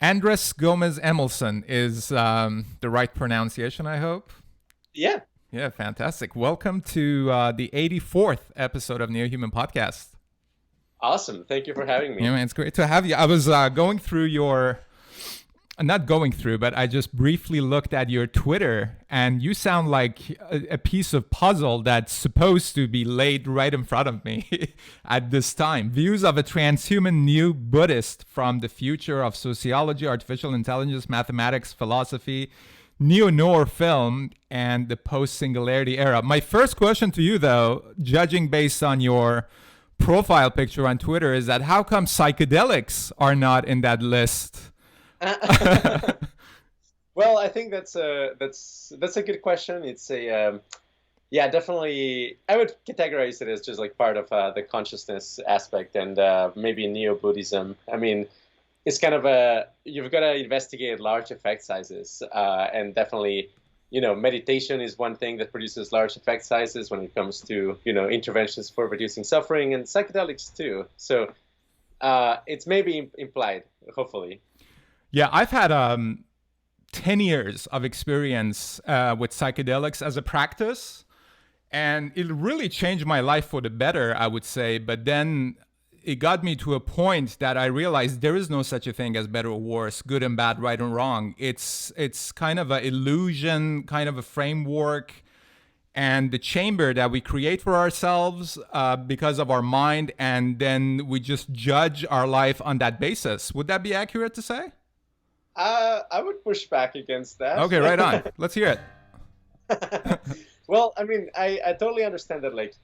Andrés Gómez Emilsson is the right pronunciation, I hope. Yeah. Yeah, fantastic. Welcome to the 84th episode of NEOHUMAN podcast. Awesome. Thank you for having me. Yeah, man, it's great to have you. I was going through your, not going through, but I just briefly looked at your Twitter, and you sound like a piece of puzzle that's supposed to be laid right in front of me at this time. Views of a transhuman new Buddhist from the future of sociology, artificial intelligence, mathematics, philosophy, neo-noir film, and the post-singularity era. My first question to you, though, judging based on your profile picture on Twitter, is that how come psychedelics are not in that list? Well, I think that's a good question. It's yeah, definitely. I would categorize it as just like part of the consciousness aspect, and maybe neo-Buddhism. I mean, it's kind of you've got to investigate large effect sizes, and definitely, meditation is one thing that produces large effect sizes when it comes to interventions for reducing suffering, and psychedelics too. So it's maybe implied, hopefully. Yeah, I've had 10 years of experience with psychedelics as a practice, and it really changed my life for the better, I would say. But then it got me to a point that I realized there is no such a thing as better or worse, good and bad, right and wrong. It's kind of an illusion, kind of a framework, and the chamber that we create for ourselves because of our mind, and then we just judge our life on that basis. Would that be accurate to say? I would push back against that. Okay, right on. Let's hear it. Well, I mean, I totally understand that, like,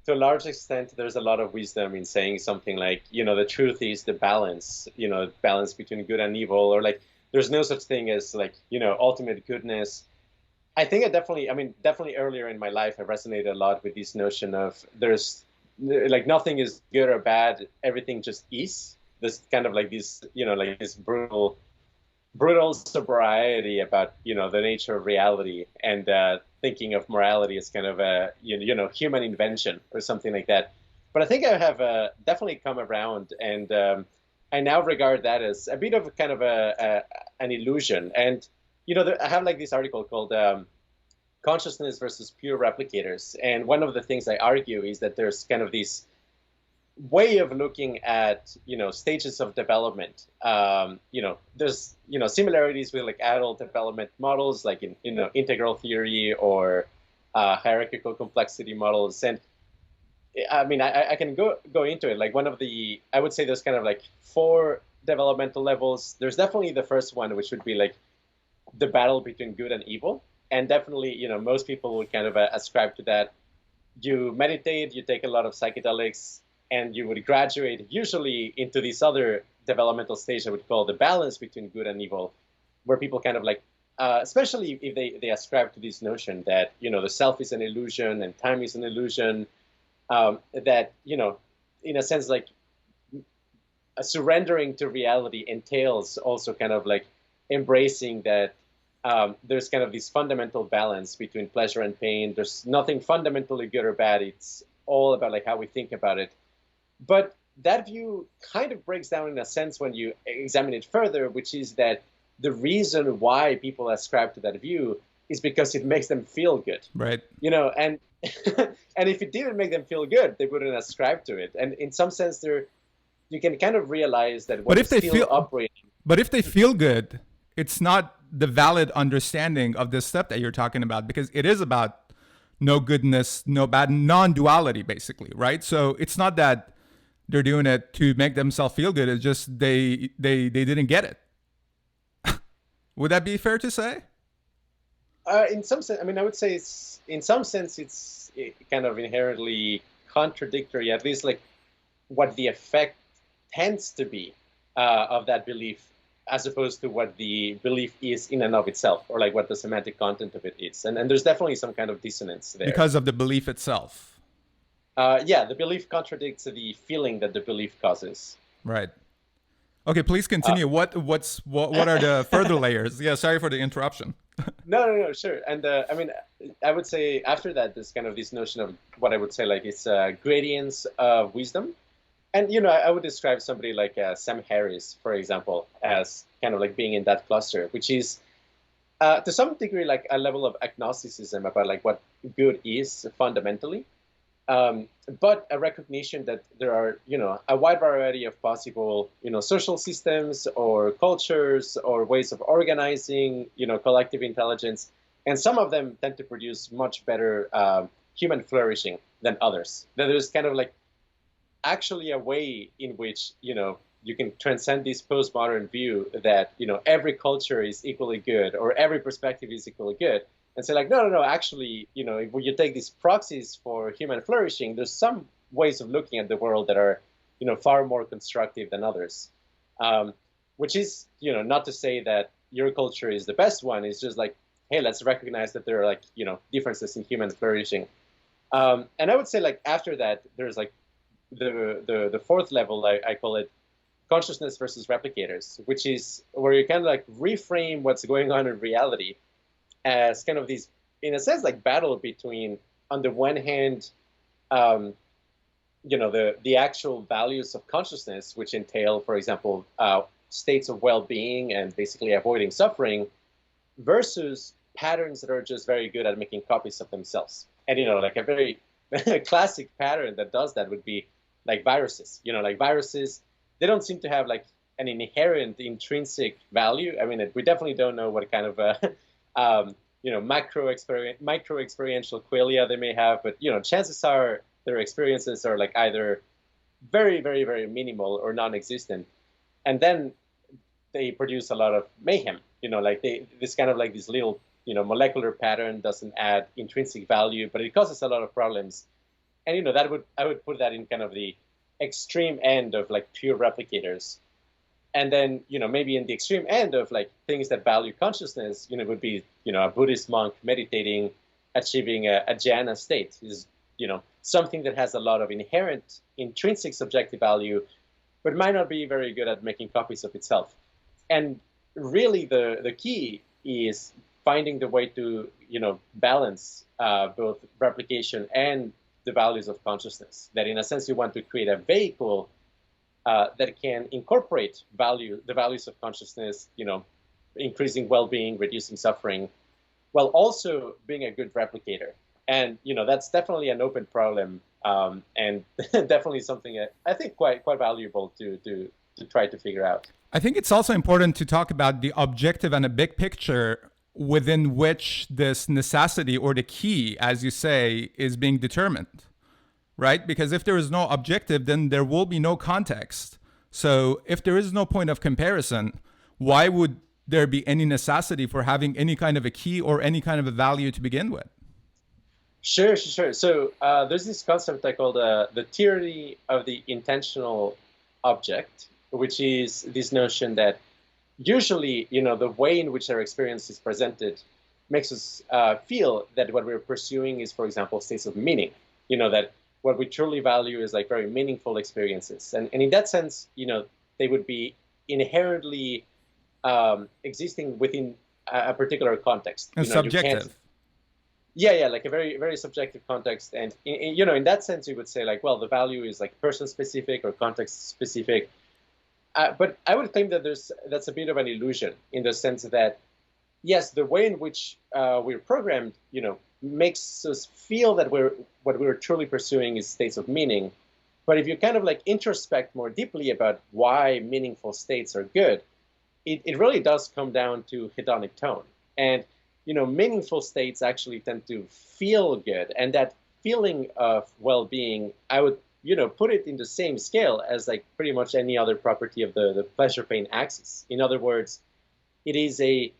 to a large extent, there's a lot of wisdom in saying something like, the truth is the balance, balance between good and evil, or like, there's no such thing as like, ultimate goodness. I think definitely earlier in my life, I resonated a lot with this notion of there's like nothing is good or bad, everything just is. This kind of like this, like this brutal sobriety about the nature of reality, and thinking of morality as kind of a human invention or something like that. But I think I have definitely come around, and I now regard that as a bit of kind of an illusion. And I have like this article called Consciousness versus Pure Replicators, and one of the things I argue is that there's kind of this way of looking at stages of development. There's similarities with like adult development models, like in integral theory or hierarchical complexity models. And I mean, I can go into it. Like I would say there's kind of like 4 developmental levels. There's definitely the first one, which would be like the battle between good and evil, and definitely most people would kind of ascribe to that. You meditate, you take a lot of psychedelics, and you would graduate usually into this other developmental stage I would call the balance between good and evil, where people kind of like, especially if they ascribe to this notion that, the self is an illusion and time is an illusion, that, in a sense, like surrendering to reality entails also kind of like embracing that there's kind of this fundamental balance between pleasure and pain. There's nothing fundamentally good or bad. It's all about like how we think about it. But that view kind of breaks down in a sense when you examine it further, which is that the reason why people ascribe to that view is because it makes them feel good. Right. And and if it didn't make them feel good, they wouldn't ascribe to it. And in some sense, you can kind of realize that but if they feel good, it's not the valid understanding of this step that you're talking about, because it is about no goodness, no bad, non-duality, basically, right? So it's not that they're doing it to make themselves feel good. It's just they didn't get it. Would that be fair to say? In some sense, I mean, I would say in some sense it's kind of inherently contradictory, at least like what the effect tends to be of that belief, as opposed to what the belief is in and of itself, or like what the semantic content of it is. And there's definitely some kind of dissonance there. Because of the belief itself. Yeah, the belief contradicts the feeling that the belief causes. Right. Okay, please continue. What are the further layers? Yeah, sorry for the interruption. No, sure. And I mean, I would say after that, there's kind of this notion of what I would say like it's gradients of wisdom. And, you know, I would describe somebody like Sam Harris, for example, as kind of like being in that cluster, which is to some degree like a level of agnosticism about like what good is fundamentally, um, but a recognition that there are, you know, a wide variety of possible, you know, social systems or cultures or ways of organizing, you know, collective intelligence, and some of them tend to produce much better human flourishing than others. That there's kind of like actually a way in which, you know, you can transcend this postmodern view that, you know, every culture is equally good or every perspective is equally good, and say like, no, no, no, actually, you know, if you take these proxies for human flourishing, there's some ways of looking at the world that are, you know, far more constructive than others. um, which is, you know, not to say that your culture is the best one. It's just like, hey, let's recognize that there are like, you know, differences in human flourishing. And I would say like after that, there's like the fourth level, I call it consciousness versus replicators, which is where you kind of like reframe what's going on in reality as kind of these, in a sense, like battle between, on the one hand, um, you know, the actual values of consciousness, which entail, for example, states of well-being and basically avoiding suffering, versus patterns that are just very good at making copies of themselves. And, you know, like a very classic pattern that does that would be like viruses. You know, like viruses, they don't seem to have like an inherent intrinsic value. I mean, we definitely don't know what kind of you know, micro experiential qualia they may have, but, you know, chances are their experiences are like either very, very, very minimal or non-existent. And then they produce a lot of mayhem. You know, like this kind of like this little, you know, molecular pattern doesn't add intrinsic value, but it causes a lot of problems. And, you know, I would put that in kind of the extreme end of like pure replicators. And then, you know, maybe in the extreme end of like things that value consciousness, you know, would be, you know, a Buddhist monk meditating, achieving a jhana state is, you know, something that has a lot of inherent intrinsic subjective value, but might not be very good at making copies of itself. And really the key is finding the way to, you know, balance both replication and the values of consciousness. That in a sense you want to create a vehicle that can incorporate the values of consciousness, you know, increasing well-being, reducing suffering, while also being a good replicator. And, you know, that's definitely an open problem, and definitely something I think quite valuable to try to figure out. I think it's also important to talk about the objective and a big picture within which this necessity or the key, as you say, is being determined, right? Because if there is no objective, then there will be no context. So if there is no point of comparison, why would there be any necessity for having any kind of a key or any kind of a value to begin with? Sure. So there's this concept I call the tyranny of the intentional object, which is this notion that usually, you know, the way in which our experience is presented makes us feel that what we're pursuing is, for example, states of meaning. You know, that what we truly value is like very meaningful experiences. And in that sense, you know, they would be inherently existing within a particular context. And you know, subjective. Yeah, like a very, very subjective context. And, you know, in that sense, you would say like, well, the value is like person-specific or context-specific. But I would claim that that's a bit of an illusion in the sense that, yes, the way in which we're programmed, you know, makes us feel that what we're truly pursuing is states of meaning. But if you kind of like introspect more deeply about why meaningful states are good, it really does come down to hedonic tone. And, you know, meaningful states actually tend to feel good. And that feeling of well-being, I would, you know, put it in the same scale as like pretty much any other property of the pleasure-pain axis. In other words, it is a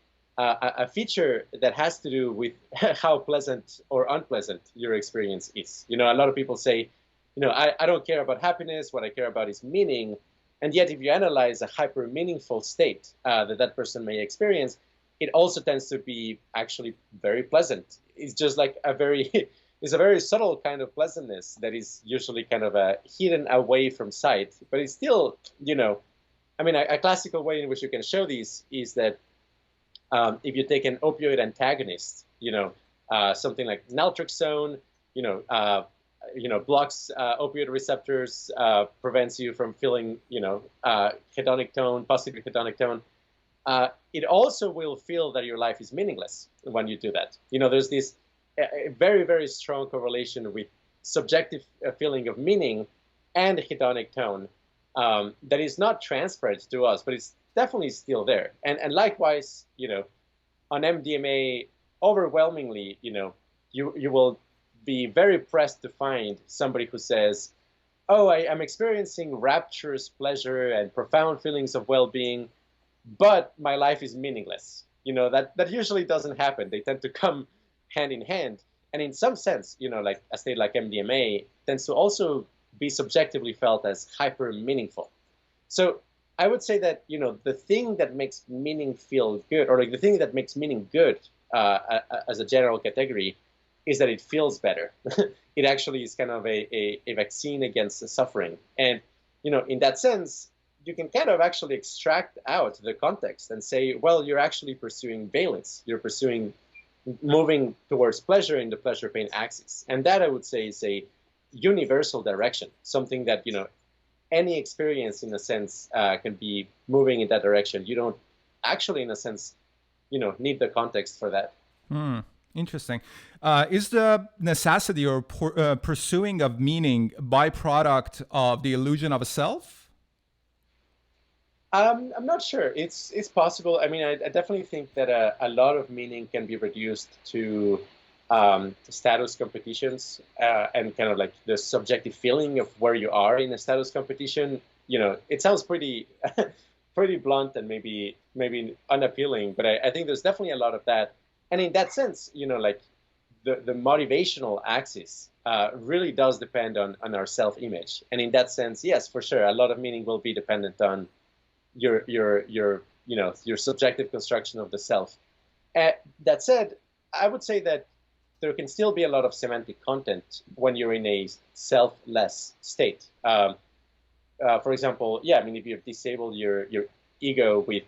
feature that has to do with how pleasant or unpleasant your experience is. You know, a lot of people say, you know, I don't care about happiness. What I care about is meaning. And yet, if you analyze a hyper-meaningful state that person may experience, it also tends to be actually very pleasant. It's just like it's a very subtle kind of pleasantness that is usually kind of hidden away from sight. But it's still, you know, I mean, a classical way in which you can show these is that if you take an opioid antagonist, you know, something like naltrexone, you know, blocks opioid receptors, prevents you from feeling, hedonic tone, positive hedonic tone. It also will feel that your life is meaningless when you do that. There's this very, very strong correlation with subjective feeling of meaning and hedonic tone that is not transferred to us, but it's definitely still there. And likewise, on MDMA, overwhelmingly, you will be very pressed to find somebody who says, oh, I'm experiencing rapturous pleasure and profound feelings of well-being, but my life is meaningless. That usually doesn't happen. They tend to come hand in hand. And in some sense, like a state like MDMA tends to also be subjectively felt as hyper meaningful. So I would say that, the thing that makes meaning feel good, or like the thing that makes meaning good as a general category, is that it feels better. It actually is kind of a vaccine against the suffering. And, in that sense, you can kind of actually extract out the context and say, well, you're actually pursuing valence. You're pursuing moving towards pleasure in the pleasure-pain axis. And that, I would say, is a universal direction, something that, any experience, in a sense, can be moving in that direction. You don't actually, in a sense, need the context for that. Interesting. Is the necessity or pursuing of meaning byproduct of the illusion of a self? I'm not sure. It's possible. I mean, I definitely think that a lot of meaning can be reduced to status competitions and kind of like the subjective feeling of where you are in a status competition. It sounds pretty pretty blunt and maybe unappealing, but I think there's definitely a lot of that. And in that sense, like the motivational axis really does depend on our self-image. And in that sense, yes, for sure, a lot of meaning will be dependent on your subjective construction of the self. That said, I would say that there can still be a lot of semantic content when you're in a selfless state. For example, if you've disabled your ego with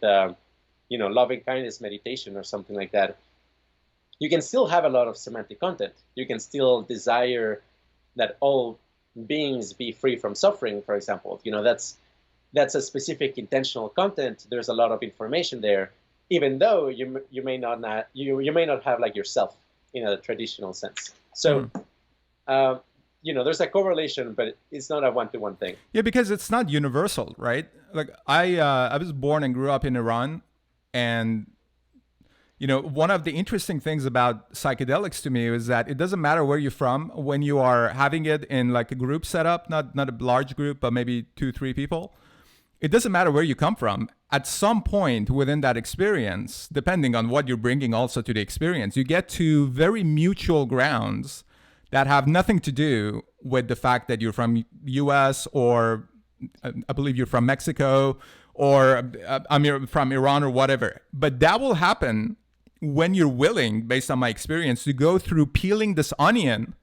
loving kindness meditation or something like that, you can still have a lot of semantic content. You can still desire that all beings be free from suffering, for example. That's a specific intentional content. There's a lot of information there, even though you may not have like yourself in a traditional sense. So, there's a correlation, but it's not a one-to-one thing. Yeah, because it's not universal, right? Like I was born and grew up in Iran, and one of the interesting things about psychedelics to me is that it doesn't matter where you're from when you are having it in like a group setup, not a large group, but maybe 2-3 people. It doesn't matter where you come from. At some point within that experience, depending on what you're bringing also to the experience, you get to very mutual grounds that have nothing to do with the fact that you're from US or I believe you're from Mexico or I'm from Iran or whatever. But that will happen when you're willing, based on my experience, to go through peeling this onion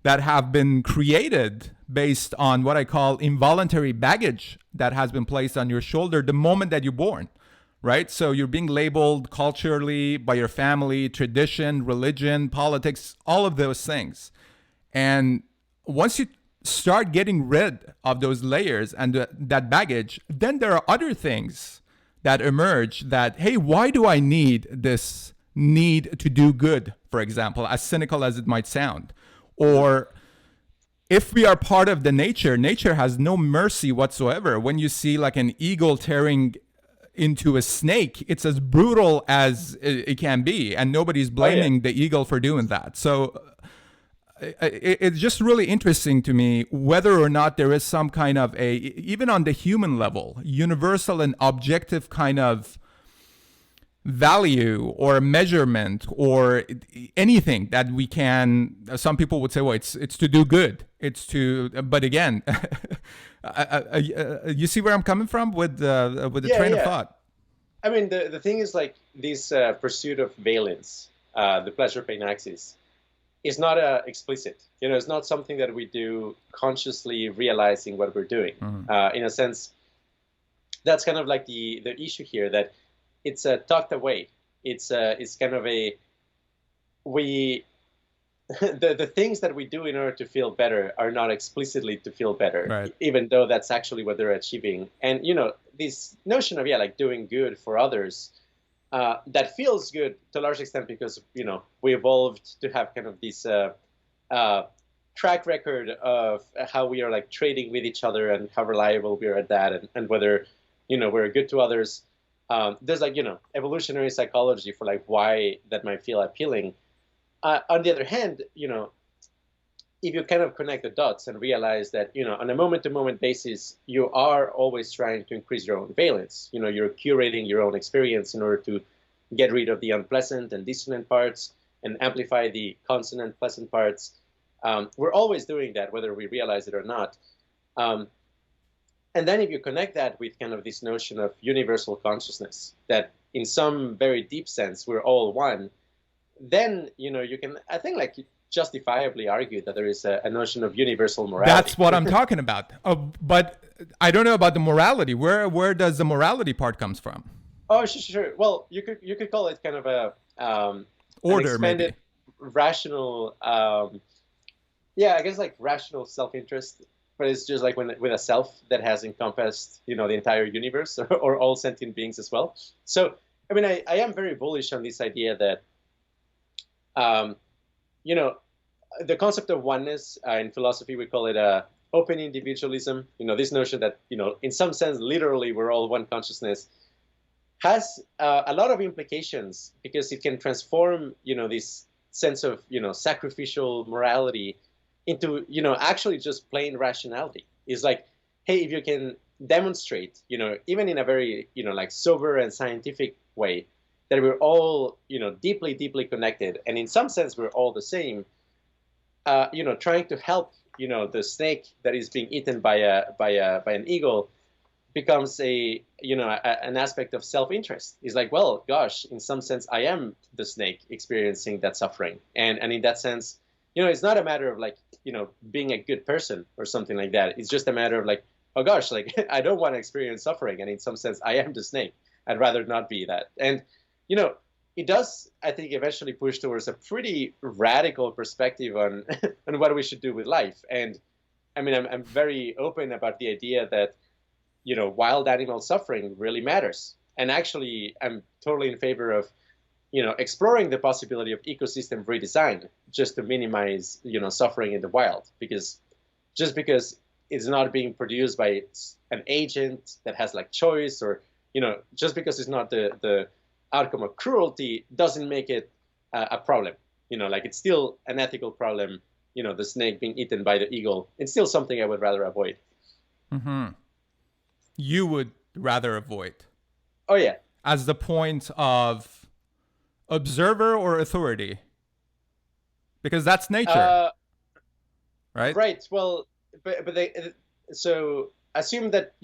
that have been created based on what I call involuntary baggage that has been placed on your shoulder the moment that you're born, right? So you're being labeled culturally by your family, tradition, religion, politics, all of those things. And once you start getting rid of those layers and that baggage, then there are other things that emerge that, hey, why do I need this need to do good, for example, as cynical as it might sound? Or if we are part of the nature has no mercy whatsoever. When you see like an eagle tearing into a snake, it's as brutal as it can be. And nobody's blaming the eagle for doing that. So it's just really interesting to me whether or not there is some kind of even on the human level, universal and objective kind of value or measurement or anything that we can. Some people would say, well, it's to do good. But again, you see where I'm coming from with the train of thought. I mean, the thing is like this pursuit of valence, the pleasure-pain axis, is not explicit. It's not something that we do consciously realizing what we're doing. In a sense, that's kind of like the issue here, that it's tucked away. It's kind of we the things that we do in order to feel better are not explicitly to feel better, Right. even though that's actually what they're achieving. And this notion of like doing good for others, that feels good to a large extent because we evolved to have kind of this track record of how we are like trading with each other and how reliable we are at that, and whether we're good to others. There's like evolutionary psychology for like why that might feel appealing. On the other hand, if you kind of connect the dots and realize that, on a moment-to-moment basis, you are always trying to increase your own valence. You're curating your own experience in order to get rid of the unpleasant and dissonant parts and amplify the consonant, pleasant parts. We're always doing that, whether we realize it or not. And then if you connect that with kind of this notion of universal consciousness, that in some very deep sense, we're all one, then you can, I think, like justifiably argue that there is a notion of universal morality. That's what I'm talking about. But I don't know about the morality. Where does the morality part comes from? Oh, sure. Well, you could call it kind of a order, maybe rational. I guess like rational self-interest, but it's just like with a self that has encompassed the entire universe or all sentient beings as well. So I mean, I am very bullish on this idea that. The concept of oneness in philosophy, we call it open individualism. This notion that, in some sense, literally we're all one consciousness, has a lot of implications because it can transform, this sense of, sacrificial morality into, actually just plain rationality. It's like, hey, if you can demonstrate, even in a very, like sober and scientific way, that we're all, deeply, deeply connected, and in some sense we're all the same. Trying to help, the snake that is being eaten by an eagle becomes an aspect of self-interest. It's like, well, gosh, in some sense I am the snake experiencing that suffering, and in that sense, it's not a matter of like, being a good person or something like that. It's just a matter of like, oh gosh, like I don't want to experience suffering, and in some sense I am the snake. I'd rather not be that. And it does, I think, eventually push towards a pretty radical perspective on on what we should do with life. And I mean, I'm very open about the idea that, wild animal suffering really matters. And actually, I'm totally in favor of, exploring the possibility of ecosystem redesign just to minimize, suffering in the wild. Because it's not being produced by an agent that has like choice, or, just because it's not the outcome of cruelty doesn't make it a problem. Like it's still an ethical problem. The snake being eaten by the eagle. It's still something I would rather avoid. Mm-hmm. You would rather avoid. Oh yeah. As the point of observer or authority, because that's nature, right? Right. Well, but so assume that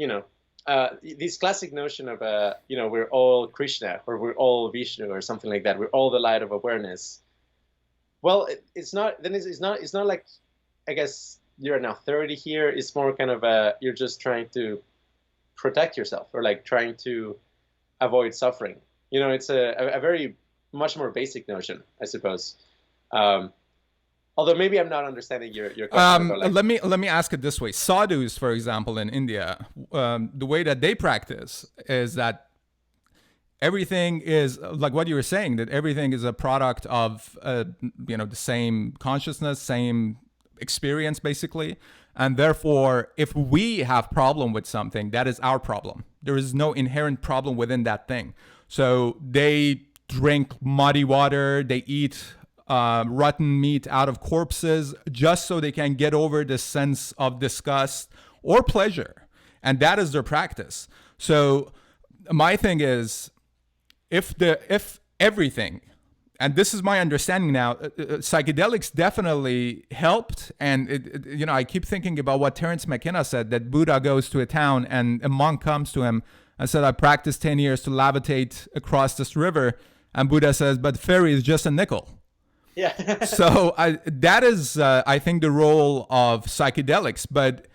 this classic notion of we're all Krishna or we're all Vishnu or something like that. We're all the light of awareness. Well, it's not. Then it's not like, I guess you're an authority here. It's more kind of you're just trying to protect yourself or like trying to avoid suffering. It's a very much more basic notion, I suppose. Although maybe I'm not understanding your question. Let me ask it this way. Sadhus, for example, in India, the way that they practice is that everything is like what you were saying, that everything is a product of the same consciousness, same experience, basically. And therefore, if we have problem with something, that is our problem. There is no inherent problem within that thing. So they drink muddy water, they eat rotten meat out of corpses just so they can get over the sense of disgust or pleasure. And that is their practice. So my thing is, if everything, and this is my understanding now, psychedelics definitely helped. And I keep thinking about what Terence McKenna said, that Buddha goes to a town and a monk comes to him and said, I practiced 10 years to levitate across this river. And Buddha says, but ferry is just a nickel. Yeah. So that is, I think, the role of psychedelics. But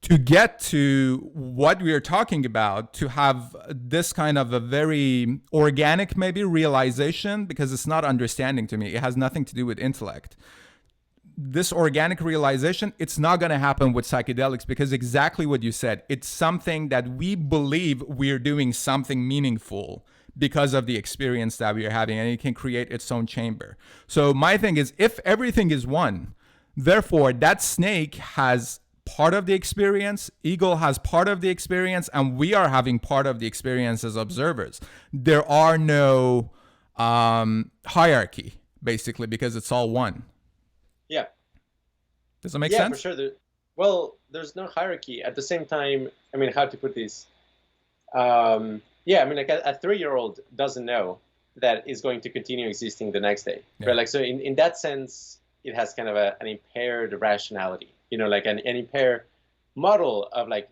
to get to what we are talking about, to have this kind of a very organic, maybe, realization, because it's not understanding to me. It has nothing to do with intellect. this organic realization, it's not going to happen with psychedelics, because exactly what you said, it's something that we believe we're doing something meaningful because of the experience that we are having, and it can create its own chamber. So my thing is, if everything is one, therefore that snake has part of the experience, eagle has part of the experience, and we are having part of the experience as observers. There are no hierarchy, basically, because it's all one. Yeah. Does that make sense? Yeah, for sure. Well, there's no hierarchy. At the same time, I mean, how to put this? Yeah, I mean, like a 3-year-old doesn't know that it's going to continue existing the next day. Yeah. Right? Like, so in that sense, it has kind of an impaired rationality, like an impaired model of like,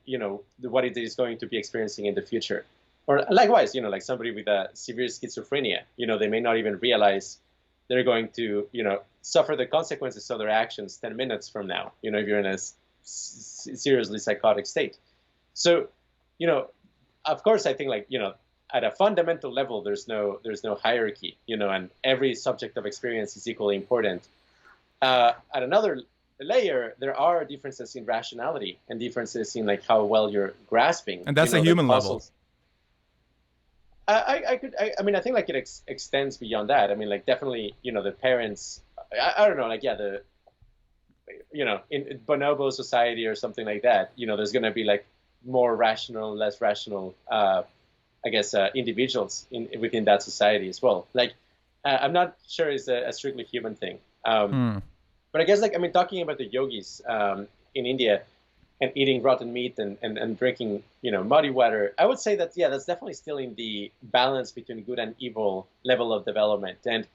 what it is going to be experiencing in the future. Or likewise, like somebody with a severe schizophrenia, they may not even realize they're going to, suffer the consequences of their actions 10 minutes from now, if you're in a seriously psychotic state. So, of course, I think like, at a fundamental level, there's no hierarchy, and every subject of experience is equally important. At another layer, there are differences in rationality and differences in like how well you're grasping. And that's a human level. I mean, I think like it extends beyond that. I mean, like definitely, the parents, I don't know, like, yeah, in bonobo society or something like that, there's going to be like more rational, less rational, I guess, individuals within that society as well. Like, I'm not sure it's a strictly human thing. But I guess, like, I mean, talking about the yogis in India and eating rotten meat and drinking, muddy water, I would say that, yeah, that's definitely still in the balance between good and evil level of development. And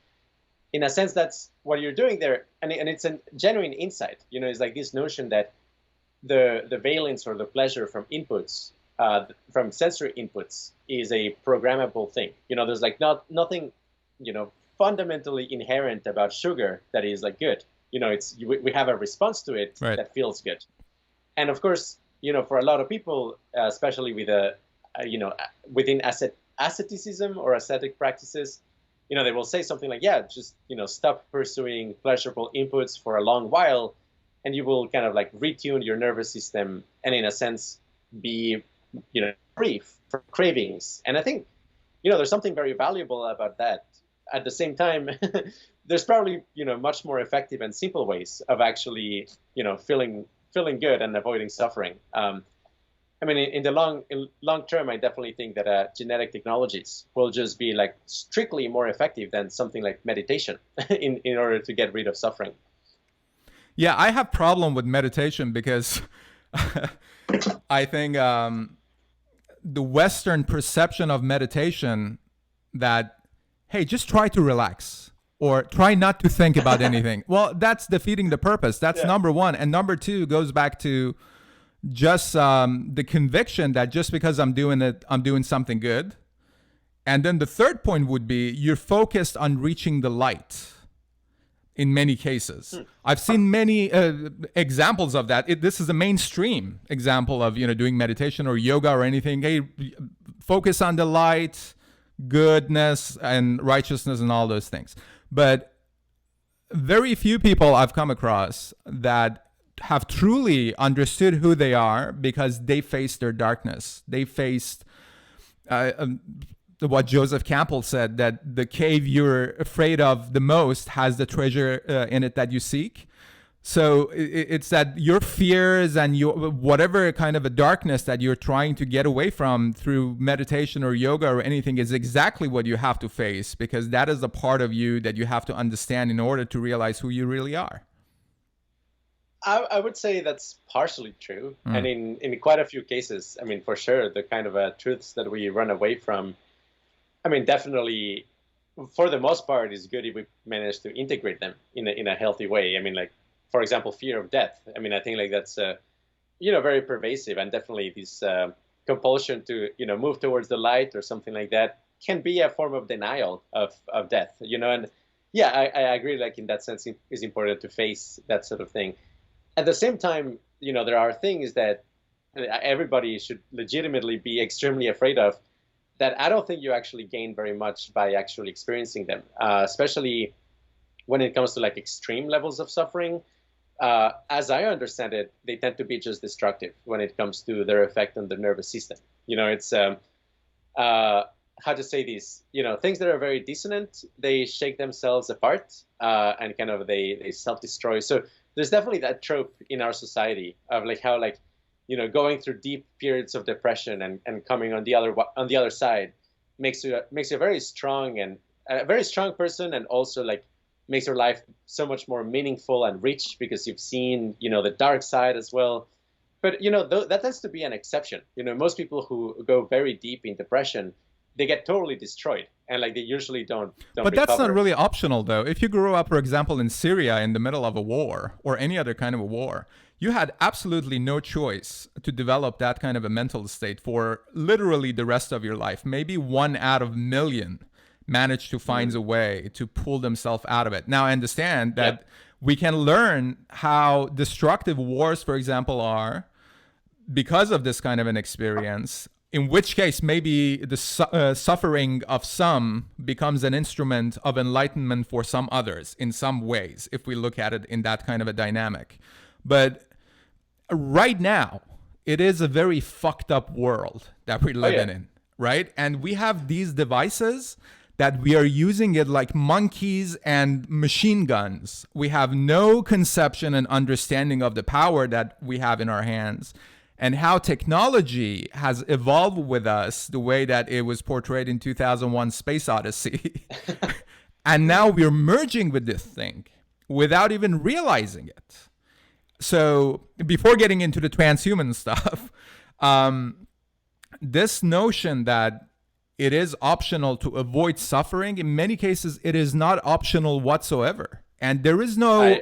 in a sense, that's what you're doing there. And it's a genuine insight, it's like this notion that the valence or the pleasure from inputs, from sensory inputs, is a programmable thing. There's like nothing, fundamentally inherent about sugar that is like good. We have a response to it right. that feels good. And of course, for a lot of people, especially with within asceticism or ascetic practices, they will say something like, yeah, just, stop pursuing pleasurable inputs for a long while, and you will kind of like retune your nervous system and in a sense be, free from cravings. And I think, there's something very valuable about that. At the same time, there's probably, much more effective and simple ways of actually, feeling good and avoiding suffering. I mean, in the long term, I definitely think that genetic technologies will just be like strictly more effective than something like meditation in order to get rid of suffering. Yeah, I have problem with meditation because I think the Western perception of meditation that, hey, just try to relax or try not to think about anything. Well, that's defeating the purpose. That's number one. And number two goes back to just the conviction that just because I'm doing it, I'm doing something good. And then the third point would be you're focused on reaching the light in many cases. I've seen many examples of that. This is a mainstream example of, doing meditation or yoga or anything. Hey, focus on the light, goodness and righteousness and all those things. But very few people I've come across that have truly understood who they are because they faced their darkness. They faced what Joseph Campbell said, that the cave you're afraid of the most has the treasure in it that you seek. So it's that your fears and your whatever kind of a darkness that you're trying to get away from through meditation or yoga or anything is exactly what you have to face, because that is a part of you that you have to understand in order to realize who you really are. I would say that's partially true. And in quite a few cases, I mean, for sure, the kind of truths that we run away from, I mean, definitely, for the most part, it's good if we manage to integrate them in a healthy way. I mean, like, for example, fear of death. I mean, I think like that's, very pervasive, and definitely this compulsion to, move towards the light or something like that can be a form of denial of death, and yeah, I agree. Like in that sense, it's important to face that sort of thing. At the same time, there are things that everybody should legitimately be extremely afraid of that I don't think you actually gain very much by actually experiencing them, especially when it comes to like extreme levels of suffering. as I understand it, they tend to be just destructive when it comes to their effect on the nervous system. It's how to say this, things that are very dissonant, they shake themselves apart, and kind of they self-destroy. So there's definitely that trope in our society of like how like, going through deep periods of depression and coming on the other side makes you a very strong and a very strong person, and also like makes your life so much more meaningful and rich because you've seen, the dark side as well. But, that tends to be an exception. Most people who go very deep in depression, they get totally destroyed, and like they usually don't But that's not really optional, though. If you grew up, for example, in Syria in the middle of a war or any other kind of a war, you had absolutely no choice to develop that kind of a mental state for literally the rest of your life. Maybe 1 out of a million managed to find a way to pull themselves out of it. Now, I understand that we can learn how destructive wars, for example, are because of this kind of an experience, in which case maybe the suffering of some becomes an instrument of enlightenment for some others in some ways, if we look at it in that kind of a dynamic. But right now, it is a very fucked up world that we're living in, right? And we have these devices that we are using it like monkeys and machine guns. We have no conception and understanding of the power that we have in our hands, and how technology has evolved with us the way that it was portrayed in 2001 Space Odyssey. And now we're merging with this thing without even realizing it. So before getting into the transhuman stuff, this notion that it is optional to avoid suffering, in many cases, it is not optional whatsoever. And there is no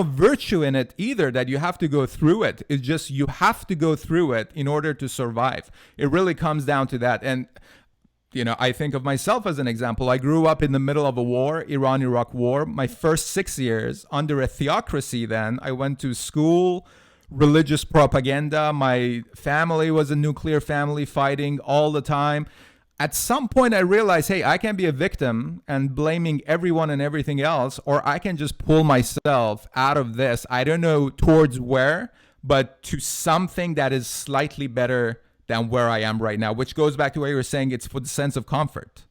virtue in it either, that you have to go through it. It's just you have to go through it in order to survive. It really comes down to that. And, I think of myself as an example. I grew up in the middle of a war, Iran-Iraq war. My first 6 years under a theocracy then. I went to school, religious propaganda. My family was a nuclear family fighting all the time. At some point, I realized, hey, I can be a victim and blaming everyone and everything else, or I can just pull myself out of this. I don't know towards where, but to something that is slightly better than where I am right now, which goes back to what you were saying. It's for the sense of comfort.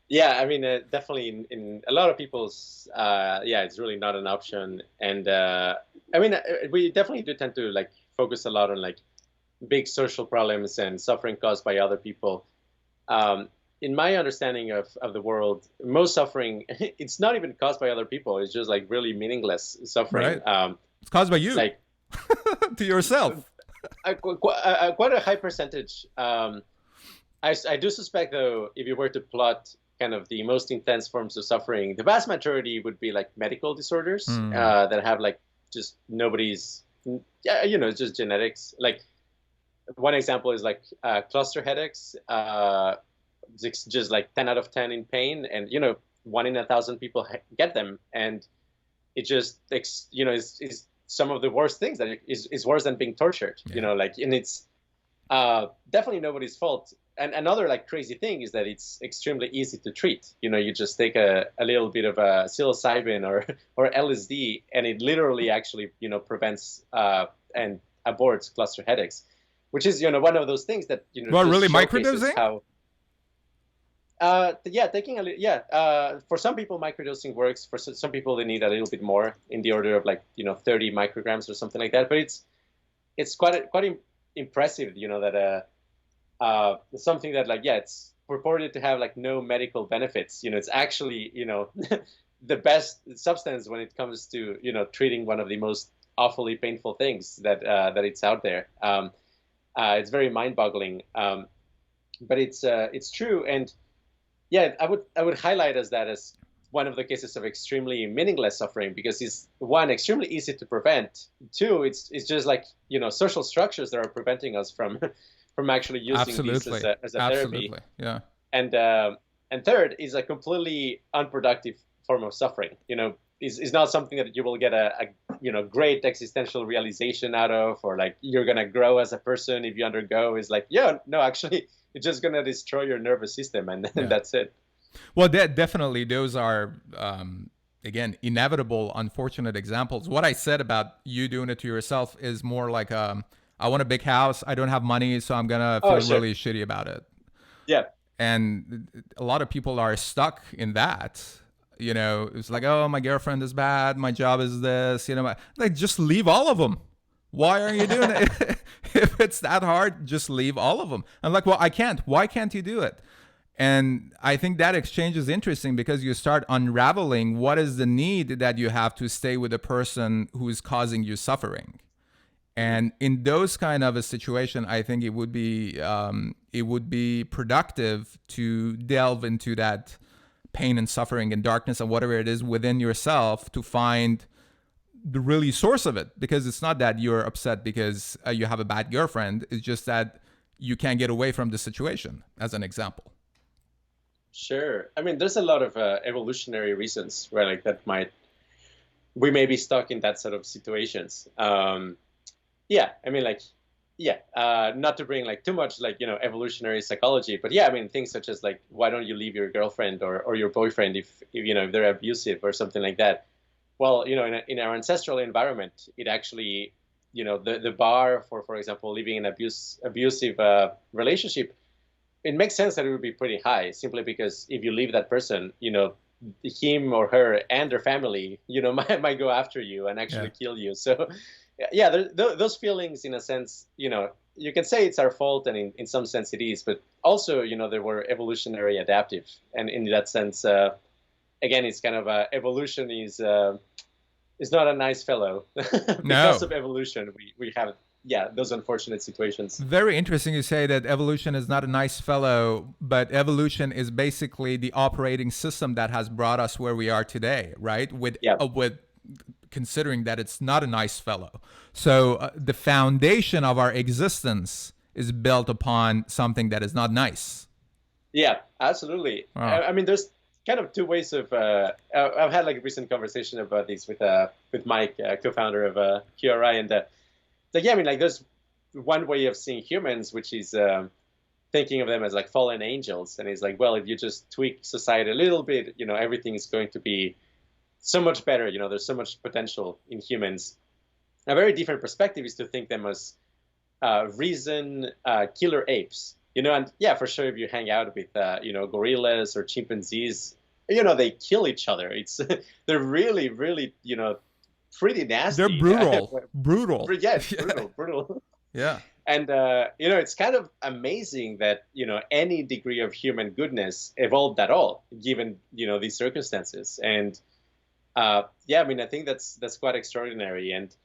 Yeah, I mean, definitely in a lot of people's, it's really not an option. And I mean, we definitely do tend to like focus a lot on like big social problems and suffering caused by other people. In my understanding of the world, most suffering, it's not even caused by other people. It's just like really meaningless suffering. Right. It's caused by you, like to yourself. Quite a high percentage. I do suspect, though, if you were to plot kind of the most intense forms of suffering, the vast majority would be like medical disorders that have like just nobody's, it's just genetics. Like, one example is like cluster headaches, just like 10 out of 10 in pain, and 1 in 1,000 people get them, and it just is some of the worst things that is worse than being tortured. And it's definitely nobody's fault. And another like crazy thing is that it's extremely easy to treat. You just take a little bit of a psilocybin or LSD, and it literally actually prevents and aborts cluster headaches. Which is, one of those things that, well, really microdosing? For some people, microdosing works. For some people, they need a little bit more, in the order of like, 30 micrograms or something like that. But it's quite impressive, that something that like, it's purported to have like no medical benefits. It's actually, the best substance when it comes to, treating one of the most awfully painful things that it's out there. It's very mind-boggling, but it's true. And I would highlight that as one of the cases of extremely meaningless suffering, because it's, one, extremely easy to prevent. Two, it's just like social structures that are preventing us from actually using this as a therapy. Yeah. And third is a completely unproductive form of suffering. Is not something that you will get a great existential realization out of, or like you're gonna grow as a person if you undergo. Is like, no, actually, it's just gonna destroy your nervous system, and that's it. Well, definitely, those are again, inevitable, unfortunate examples. What I said about you doing it to yourself is more like, I want a big house. I don't have money, so I'm gonna feel really shitty about it. Yeah. And a lot of people are stuck in that. You know, it's like, oh, my girlfriend is bad. My job is this. You know, like, just leave all of them. Why are you doing it? If it's that hard, just leave all of them. I'm like, well, I can't. Why can't you do it? And I think that exchange is interesting because you start unraveling what is the need that you have to stay with a person who is causing you suffering. And in those kind of a situation, I think it would be productive to delve into that pain and suffering and darkness and whatever it is within yourself to find the really source of it. Because it's not that you're upset because you have a bad girlfriend. It's just that you can't get away from the situation, as an example. Sure. I mean, there's a lot of evolutionary reasons where like we may be stuck in that sort of situations. Yeah, I mean, like, yeah, not to bring like too much like, you know, evolutionary psychology, but yeah, I mean, things such as like, why don't you leave your girlfriend or your boyfriend if you know, if they're abusive or something like that? Well, you know, in our ancestral environment, it actually, you know, the bar for example, leaving an abusive relationship, it makes sense that it would be pretty high, simply because if you leave that person, you know, him or her and their family, you know, might go after you and actually kill you. So yeah, those feelings, in a sense, you know, you can say it's our fault, and in some sense it is, but also, you know, they were evolutionary adaptive. And in that sense, again, it's kind of evolution is not a nice fellow. Because of evolution, we have, those unfortunate situations. Very interesting you say that evolution is not a nice fellow, but evolution is basically the operating system that has brought us where we are today, right? With considering that it's not a nice fellow. So the foundation of our existence is built upon something that is not nice. Yeah, absolutely. Oh. I mean, there's kind of two ways of, I've had like a recent conversation about this with Mike, co-founder of QRI, and yeah, I mean, like there's one way of seeing humans, which is thinking of them as like fallen angels. And it's like, well, if you just tweak society a little bit, you know, everything is going to be so much better. You know, there's so much potential in humans. A very different perspective is to think them as reason killer apes. You know, and yeah, for sure, if you hang out with you know, gorillas or chimpanzees, you know, they kill each other. It's they're really, really, you know, pretty nasty. They're brutal. Brutal. Yeah, brutal. Yeah. And you know, it's kind of amazing that, you know, any degree of human goodness evolved at all, given, you know, these circumstances. And yeah, I mean, I think that's quite extraordinary. And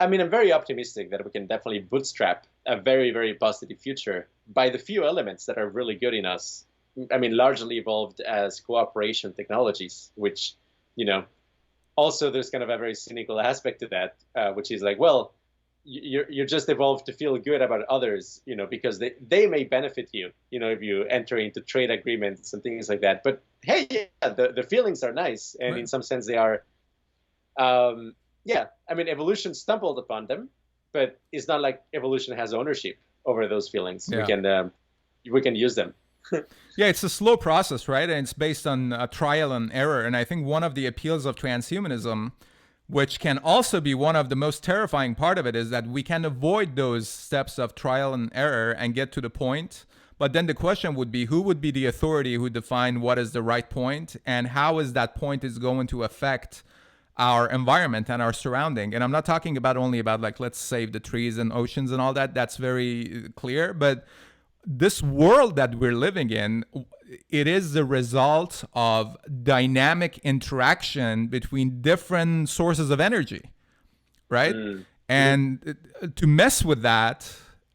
I mean, I'm very optimistic that we can definitely bootstrap a very, very positive future by the few elements that are really good in us. I mean, largely evolved as cooperation technologies, which, you know, also there's kind of a very cynical aspect to that, which is like, well, you're just evolved to feel good about others, you know, because they may benefit you, you know, if you enter into trade agreements and things like that. But hey, yeah, the feelings are nice, and in some sense they are. Yeah, I mean, evolution stumbled upon them, but it's not like evolution has ownership over those feelings. Yeah. We can use them. Yeah, it's a slow process, right? And it's based on trial and error. And I think one of the appeals of transhumanism, which can also be one of the most terrifying part of it, is that we can avoid those steps of trial and error and get to the point. But then the question would be, who would be the authority who define what is the right point, and how is that point is going to affect our environment and our surrounding? And I'm not talking about only about like, let's save the trees and oceans and all that. That's very clear. But this world that we're living in, it is the result of dynamic interaction between different sources of energy, right? And to mess with that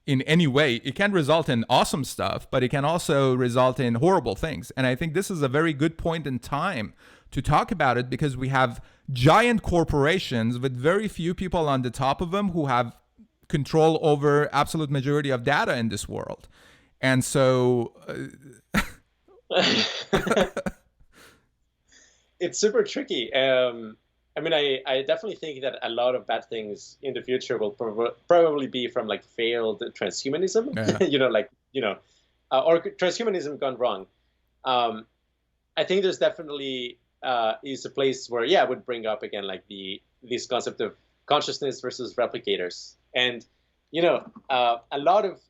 in any way, it can result in awesome stuff, but it can also result in horrible things. And I think this is a very good point in time to talk about it, because we have giant corporations with very few people on the top of them who have control over absolute majority of data in this world. And so it's super tricky. I mean, I definitely think that a lot of bad things in the future will probably be from like failed transhumanism, or transhumanism gone wrong. I think there's definitely is a place where, yeah, I would bring up again like this concept of consciousness versus replicators. And, a lot of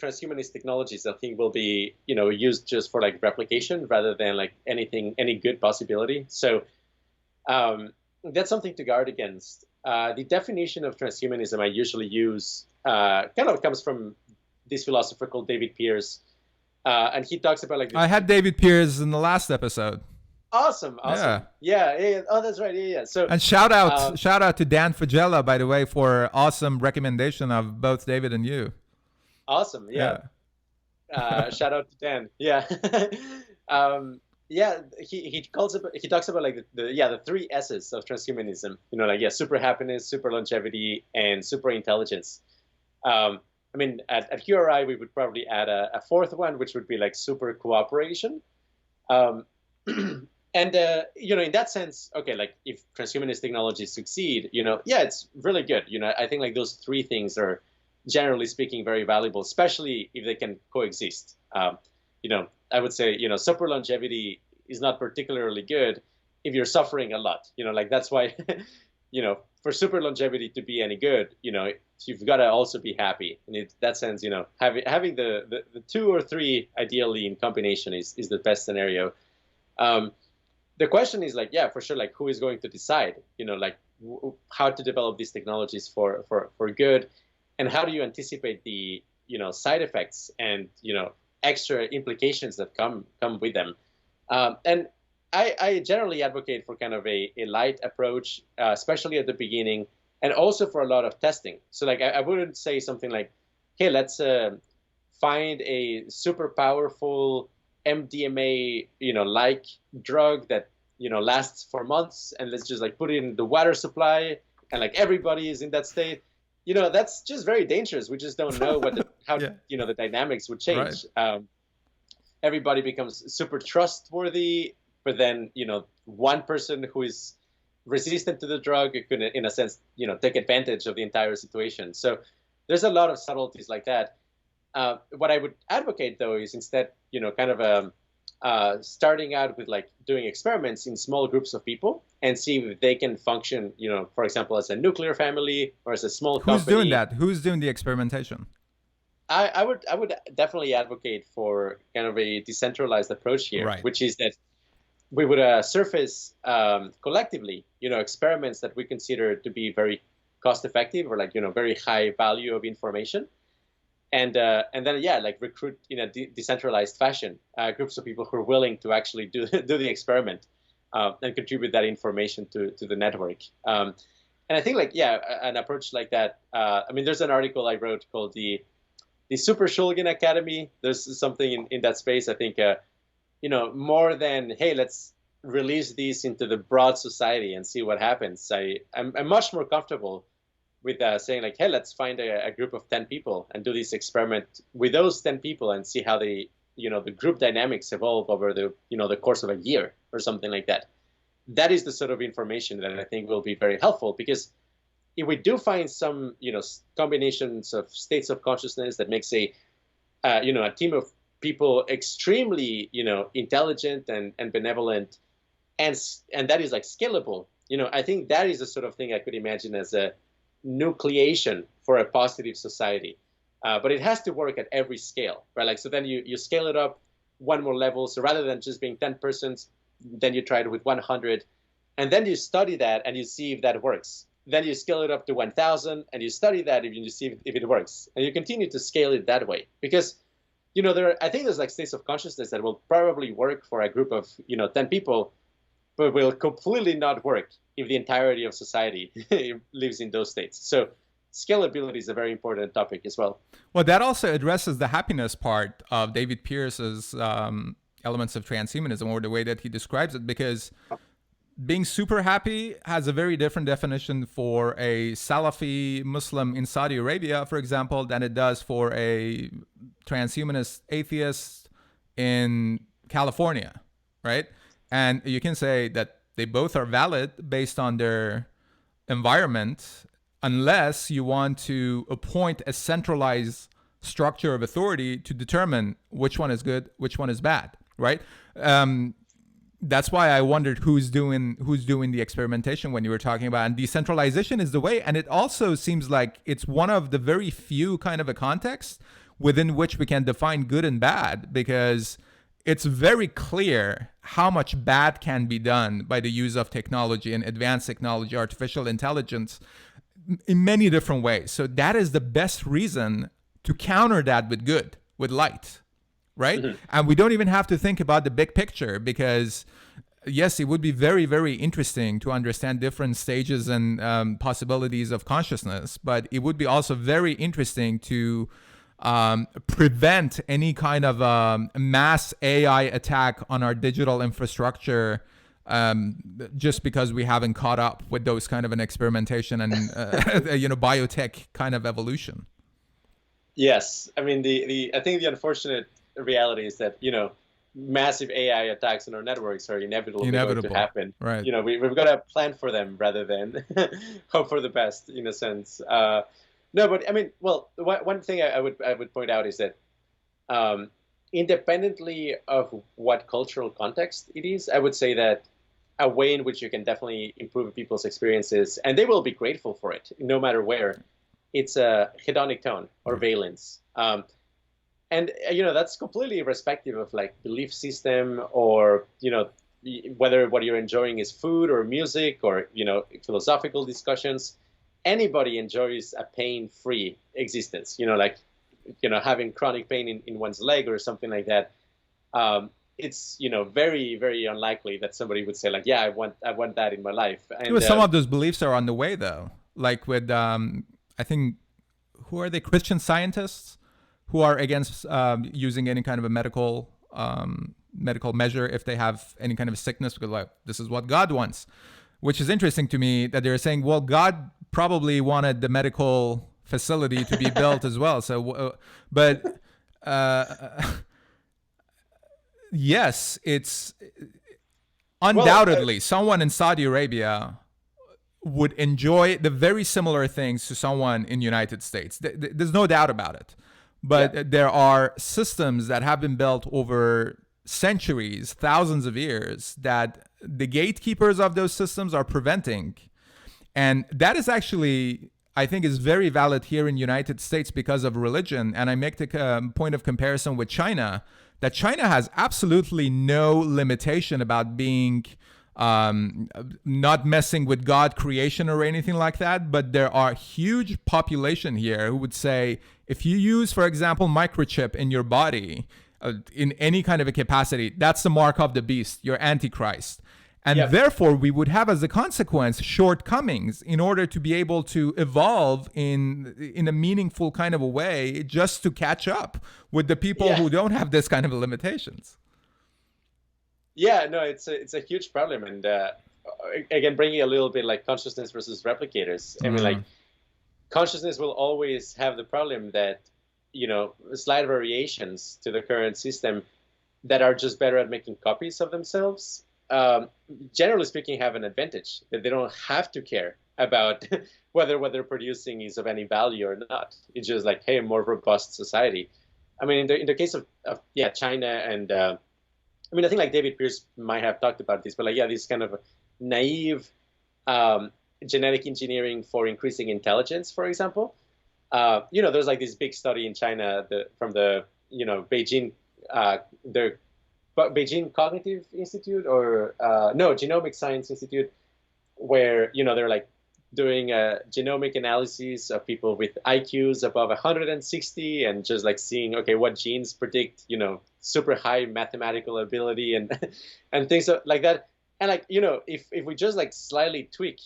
transhumanist technologies, I think, will be, used just for like replication rather than like any good possibility. So that's something to guard against. The definition of transhumanism I usually use kind of comes from this philosopher called David Pearce. And he talks about like... I had David Pearce in the last episode. Awesome. Yeah. Oh, that's right. Yeah. So, and shout out to Dan Fagella, by the way, for awesome recommendation of both David and you. Awesome. Yeah. Shout out to Dan. Yeah. He talks about like the three S's of transhumanism. Super happiness, super longevity, and super intelligence. At QRI we would probably add a fourth one, which would be like super cooperation. And in that sense, okay, like if transhumanist technologies succeed, it's really good. I think like those three things are, generally speaking, very valuable, especially if they can coexist. I would say, super longevity is not particularly good if you're suffering a lot. That's why, for super longevity to be any good, you've got to also be happy. And in that sense, having the two or three ideally in combination is the best scenario. The question is like, yeah, for sure, like who is going to decide, how to develop these technologies for good, and how do you anticipate the, side effects and, extra implications that come with them. And I generally advocate for kind of a light approach, especially at the beginning, and also for a lot of testing. So like, I wouldn't say something like, hey, let's find a super powerful MDMA, like drug that, lasts for months, and let's just like put it in the water supply, and like everybody is in that state. That's just very dangerous. We just don't know how the dynamics would change. Right. Everybody becomes super trustworthy, but then, one person who is resistant to the drug could, in a sense, take advantage of the entire situation. So there's a lot of subtleties like that. What I would advocate, though, is instead, kind of starting out with like doing experiments in small groups of people and see if they can function, for example, as a nuclear family or as a small company. Who's doing that? Who's doing the experimentation? I would definitely advocate for kind of a decentralized approach here, right, which is that we would surface collectively, experiments that we consider to be very cost effective or like, very high value of information. And then, like recruit in a decentralized fashion, groups of people who are willing to actually do the experiment and contribute that information to the network. And I think like, an approach like that, there's an article I wrote called the Super Shulgin Academy. There's something in that space. I think, more than, hey, let's release these into the broad society and see what happens. I'm much more comfortable with saying like, hey, let's find a group of 10 people and do this experiment with those 10 people and see how the group dynamics evolve over the course of a year or something like that. That is the sort of information that I think will be very helpful, because if we do find some, combinations of states of consciousness that makes a team of people extremely, intelligent and benevolent, and that is like scalable, I think that is the sort of thing I could imagine as a nucleation for a positive society. But it has to work at every scale, right? Like, so then you scale it up one more level. So rather than just being 10 persons, then you try it with 100, and then you study that and you see if that works. Then you scale it up to 1,000 and you study that and you see if it works. And you continue to scale it that way, because, I think there's like states of consciousness that will probably work for a group of, 10 people, but will completely not work if the entirety of society lives in those states. So scalability is a very important topic as well. Well, that also addresses the happiness part of David Pearce's elements of transhumanism, or the way that he describes it, because being super happy has a very different definition for a Salafi Muslim in Saudi Arabia, for example, than it does for a transhumanist atheist in California, right? And you can say that they both are valid based on their environment, unless you want to appoint a centralized structure of authority to determine which one is good, which one is bad, right? That's why I wondered who's doing the experimentation when you were talking about. And decentralization is the way. And it also seems like it's one of the very few kind of a context within which we can define good and bad, because it's very clear how much bad can be done by the use of technology and advanced technology, artificial intelligence, in many different ways. So that is the best reason to counter that with good, with light, right? Mm-hmm. And we don't even have to think about the big picture, because yes, it would be very, very interesting to understand different stages and possibilities of consciousness, but it would be also very interesting to prevent any kind of mass AI attack on our digital infrastructure, just because we haven't caught up with those kind of an experimentation and biotech kind of evolution. Yes, I mean I think the unfortunate reality is that massive AI attacks on our networks are inevitably going to happen. Right. We've got to plan for them rather than hope for the best, in a sense. No, but I mean, well, one thing I would point out is that independently of what cultural context it is, I would say that a way in which you can definitely improve people's experiences, and they will be grateful for it, no matter where, it's a hedonic tone or valence. And that's completely irrespective of like belief system, or whether what you're enjoying is food or music or philosophical discussions. Anybody enjoys a pain-free existence. Having chronic pain in one's leg or something like that. It's very, very unlikely that somebody would say like, yeah, I want that in my life. And some of those beliefs are on the way though. Like with I think, who are they? Christian scientists who are against using any kind of a medical measure if they have any kind of sickness, because like this is what God wants, which is interesting to me that they're saying, well, God probably wanted the medical facility to be built as well. So, but yes, it's undoubtedly someone in Saudi Arabia would enjoy the very similar things to someone in the United States. There's no doubt about it. But there are systems that have been built over centuries, thousands of years, that the gatekeepers of those systems are preventing. And that is actually, I think, is very valid here in the United States because of religion. And I make the point of comparison with China, that China has absolutely no limitation about being not messing with God creation or anything like that. But there are huge population here who would say, if you use, for example, microchip in your body in any kind of a capacity, that's the mark of the beast, you're Antichrist. And therefore, we would have as a consequence shortcomings in order to be able to evolve in a meaningful kind of a way, just to catch up with the people who don't have this kind of limitations. Yeah, no, it's a huge problem. And again, bringing a little bit like consciousness versus replicators. I mean, like, consciousness will always have the problem that, slight variations to the current system that are just better at making copies of themselves, generally speaking, have an advantage, that they don't have to care about whether what they're producing is of any value or not. It's just like, hey, a more robust society. I mean, in the case of China and I mean, I think like David Pierce might have talked about this, but like, this kind of naive genetic engineering for increasing intelligence, for example. There's like this big study in China from the Beijing, the Beijing Cognitive Institute or Genomic Science Institute, where they're like doing a genomic analysis of people with IQs above 160 and just like seeing, okay, what genes predict super high mathematical ability and and things like that. And like, if we just like slightly tweak,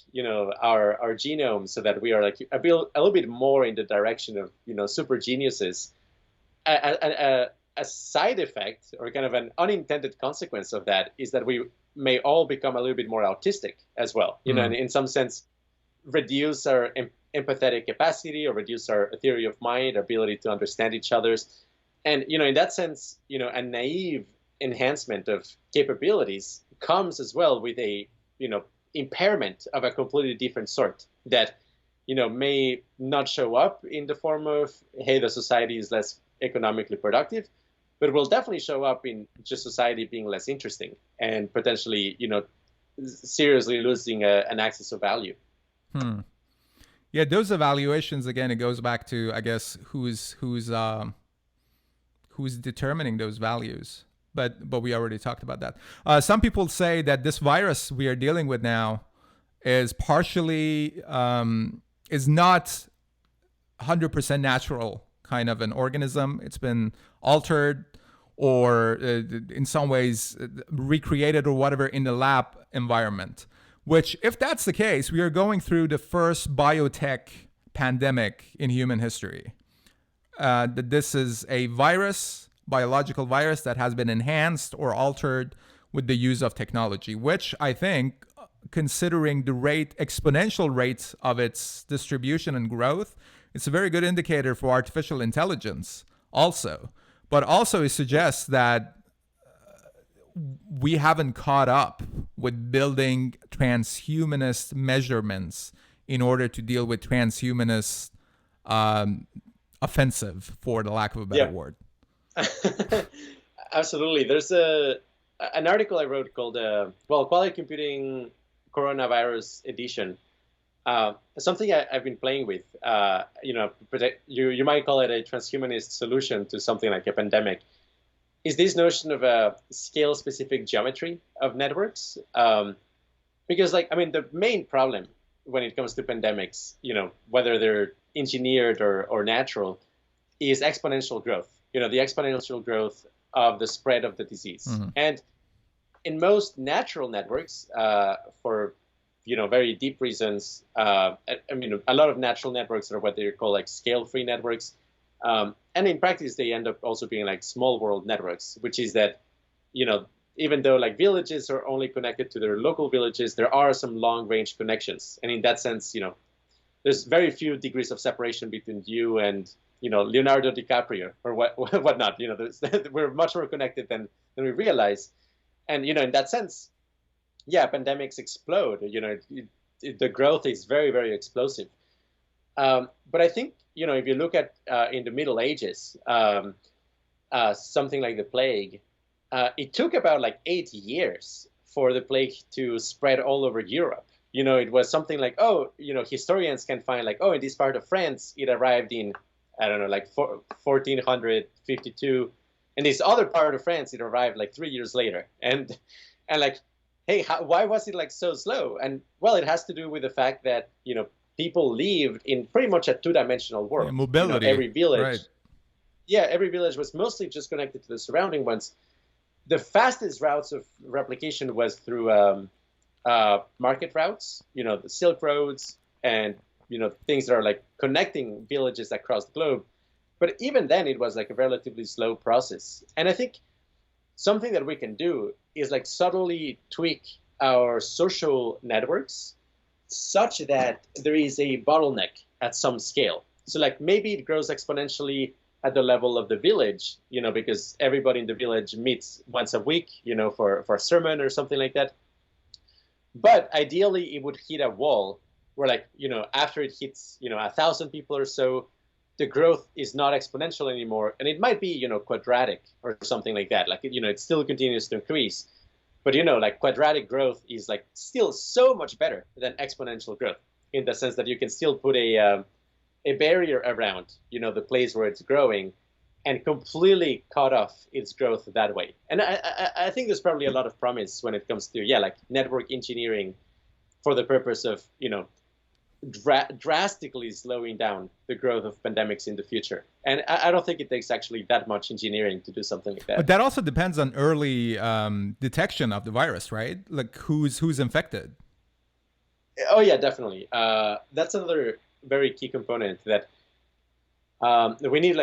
our genome so that we are like a little bit more in the direction of, super geniuses, a side effect or kind of an unintended consequence of that is that we may all become a little bit more autistic as well, and in some sense reduce our empathetic capacity or reduce our theory of mind, our ability to understand each other's. And, in that sense, a naive enhancement of capabilities comes as well with a, impairment of a completely different sort that, may not show up in the form of, hey, the society is less economically productive, but will definitely show up in just society being less interesting and potentially, seriously losing an axis of value. Yeah, those evaluations, again, it goes back to, I guess, who's determining those values. But we already talked about that. Some people say that this virus we are dealing with now is partially is not 100% natural kind of an organism. It's been altered or in some ways recreated or whatever in the lab environment. Which, if that's the case, we are going through the first biotech pandemic in human history. That this is a virus, biological virus that has been enhanced or altered with the use of technology, which I think, considering the exponential rate of its distribution and growth, it's a very good indicator for artificial intelligence also. But also it suggests that we haven't caught up with building transhumanist measurements in order to deal with transhumanist offensive, for the lack of a better word. Absolutely. There's an article I wrote called Quality Computing Coronavirus Edition. Something I've been playing with. You might call it a transhumanist solution to something like a pandemic. Is this notion of a scale-specific geometry of networks? Because, the main problem when it comes to pandemics, whether they're engineered or natural, is exponential growth. The exponential growth of the spread of the disease. Mm-hmm. And in most natural networks, for very deep reasons, a lot of natural networks are what they call like scale-free networks. And in practice, they end up also being like small world networks, which is that, even though like villages are only connected to their local villages, there are some long range connections. And in that sense, there's very few degrees of separation between you and, Leonardo DiCaprio or whatnot. We're much more connected than we realize. And, in that sense, pandemics explode. The growth is very, very explosive. But I think, if you look at in the Middle Ages, something like the plague, it took about like 8 years for the plague to spread all over Europe. It was something like, historians can find like, in this part of France, it arrived in, I don't know, like 1452. And this other part of France, it arrived like 3 years later. And like, hey, why was it like so slow? And well, it has to do with the fact that, people lived in pretty much a two-dimensional world. Yeah, mobility. Every village. Right. Yeah, every village was mostly just connected to the surrounding ones. The fastest routes of replication was through market routes, the Silk Roads and, things that are like connecting villages across the globe. But even then, it was like a relatively slow process. And I think something that we can do is like subtly tweak our social networks such that there is a bottleneck at some scale. So like maybe it grows exponentially at the level of the village, because everybody in the village meets once a week, for a sermon or something like that. But ideally, it would hit a wall where, like, after it hits, 1,000 people or so, the growth is not exponential anymore. And it might be, quadratic or something like that. Like, it still continues to increase. But, like quadratic growth is like still so much better than exponential growth in the sense that you can still put a barrier around, the place where it's growing and completely cut off its growth that way. And I think there's probably a lot of promise when it comes to, like network engineering for the purpose of, drastically slowing down the growth of pandemics in the future. And I don't think it takes actually that much engineering to do something like that. But that also depends on early detection of the virus, right? Like who's infected. Oh, yeah, definitely. That's another very key component that we need,